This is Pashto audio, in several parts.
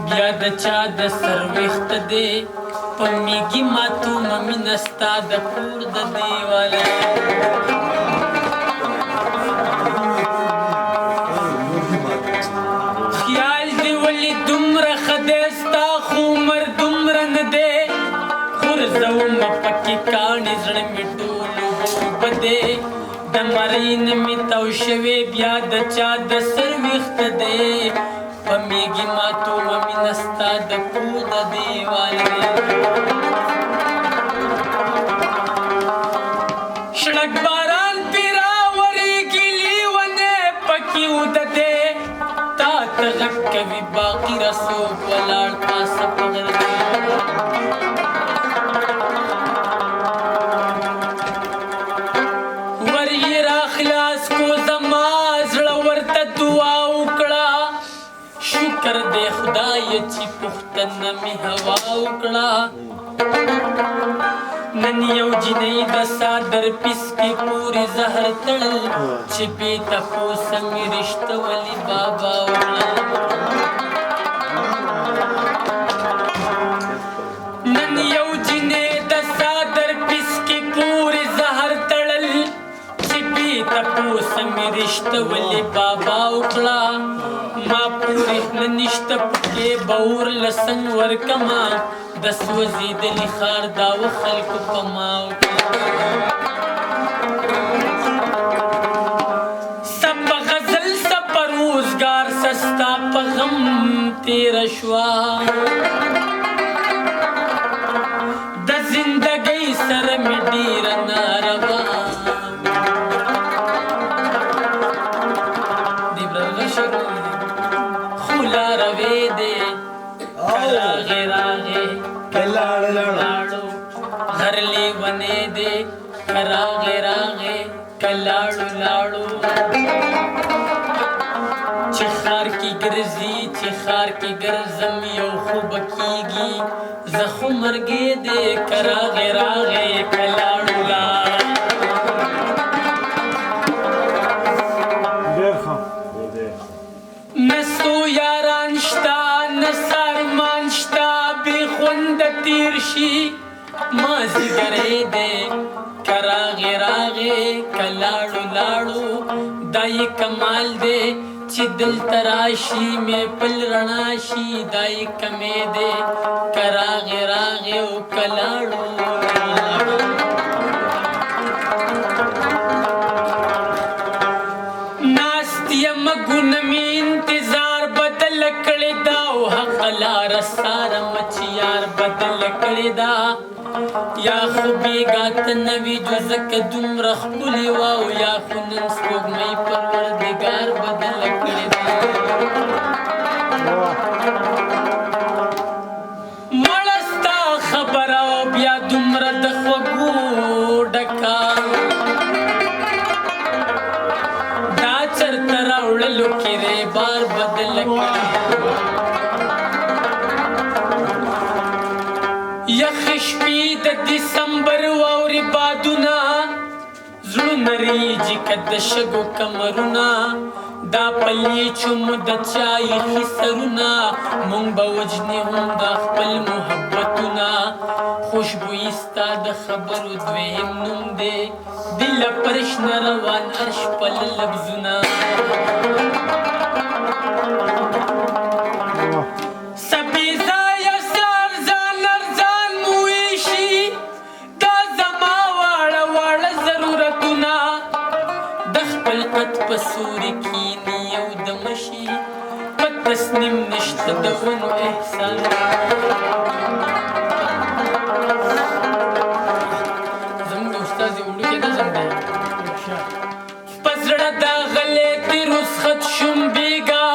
بیا د چا د سر ویښت دی په میږي ماتومه مینه ستا د کور د دیواله خیال دی ولې دومره ښه دی ستا خو عمر دومره نه دی غورځومه پکې کاڼې زړه مې ټول اوبه دی د مرۍ نه مې تاو شوې بیا د چا د سر ویښت دی په میږي ماتومه مینه ستا د کور د دیواله شړک باران پې راورېږي لیونی پکې اوده دی تا ته غږ کوي باقي رسوب ولاړ پاسه په غر دی ور یې راخلاص کو زما زړه ورته دعا وکړه شکر دی خدایه چې پوښتنه مې هوا وکړه نن یو جنۍ د سادر پیسکې پورې زهر تړل چې بې تپوسه مې رشته ولې بابا وکړه نن یو جنۍ د سادر پیسکې پورې زهر تړل چې بې تپوسه مې رشته ولې بابا وکړه ما پورې نه نشته پکې به اور له سنګ ورکمه د سوځېدلي ښار دا و خلکو په ما وکړه سه په غزل سه په روزګار سه ستا په غم تېره شوه د زندګۍ سره مې ډېره ناروا خو لاروې دی راغې راغې لاړو غر لیونی دی راغې راغې کلاړو لاړو چې ښار کې ګرځي چې ښار کې ګرځم یو خو به کېږي زه خو مرګې دی که راغې راغې کلاړو لاړو نسو یاران شتا نسارمان شتا بی خوند تیر شي مازدیګری دی که راغې راغې که لاړو لاړو دا یې کمال دی چې دلته راشي محفل رڼا شي دا یې کمی دی که راغې راغې او که لاړو لاړو ناست یمه ګونه مې انتظار بدل کړې دا او حق لاره ساره مچیار بدل کړې دا یا خو بېګا ته نه وي جو ځکه دومره ښکلې وه او یا خو نن سپوږمۍ پروردګار بدل کړې ده مړه ستا خبره او بیا دومره د خوږو ډکه دا چرته راوړلو کې ریبار بدل کړې یخې شپې د دسمبر واورې بادونه زړونه ریجي که د شګو کمرونه دا پلیچو مو د چا یخي سرونه مونږ به وجنې هم دا خپل محبتونه خوشبویي ستا د خبرو دویم نوم دی دله پرش نه روان عرش پل لفظونه په سوري کښېني یو دمه شي په تصنیم نشته د ونو احسان زموږ د استاد وړوکی نظم دی په زړه دا غلی تېر رسخت شوم بېګا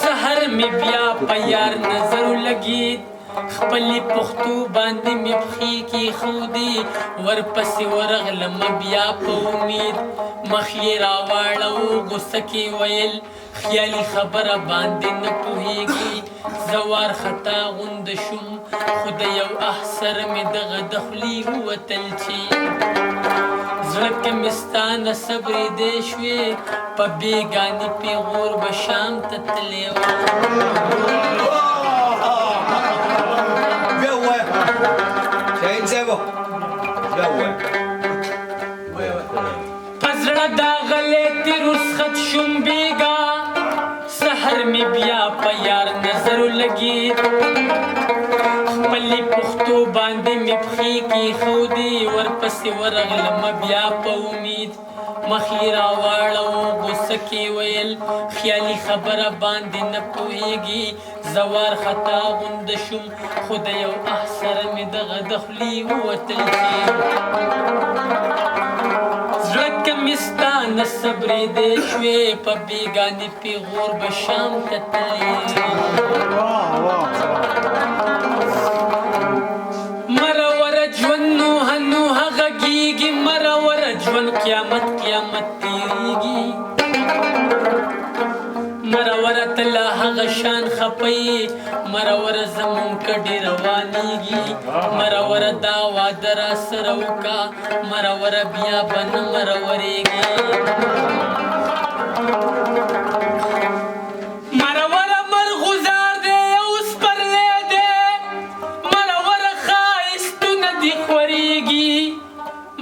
سحر مې بیا په یار نظر ولګېد خپلې پښتو باندې مې پښې کېښودې ورپسې ورغلمه بیا په امید مخ یې راواړو غوسه کې ویل خیالي خبره باندې نه پوهېږي زه وارخطا غونده شوم خو د یو احسر مې دغه د خولې ووتل چې زړه کې مې ستا نه صبرېدی شوې په بېګاني پېغور به شام ته تللی وم لګي خپلې پښتو باندې مې پښې کېښودې ورپسې ورغلم بیا په امید مخې راواړو غوسه کې ویل خیالي خبره باندې نه پوهېږي زه وارخطا غونده شوم خو د یو اح سره مې دغه د خولې ووتل چې زړه که مې ستا نه صبرېدی شوې په بېګانې پېغور به شام ته تللې مروره ژوند نوحه غږېږي مروره ژوند قیامت تېرېږي مروره ته لا هغه شان خپه مروره زمونږ کډې روانېږي مروره دا واده راسره وکړه مروره بیا به نه مرورېږي مروره مرغوزار دی او سپرلی دی مروره ښایستونه دې خورېږي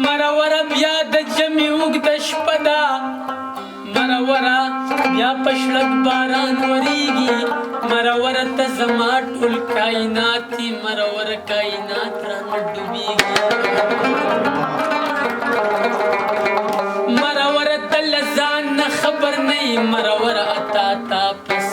مروره بیا د جمعې اوږده شپه ده مروره بیا په شړک باران ورېږي مروره ته زما ټول کائنات دي مروره کائنات رانه ډوبېږي مروره ته له ځان نه خبر نه یې مروره اتا پس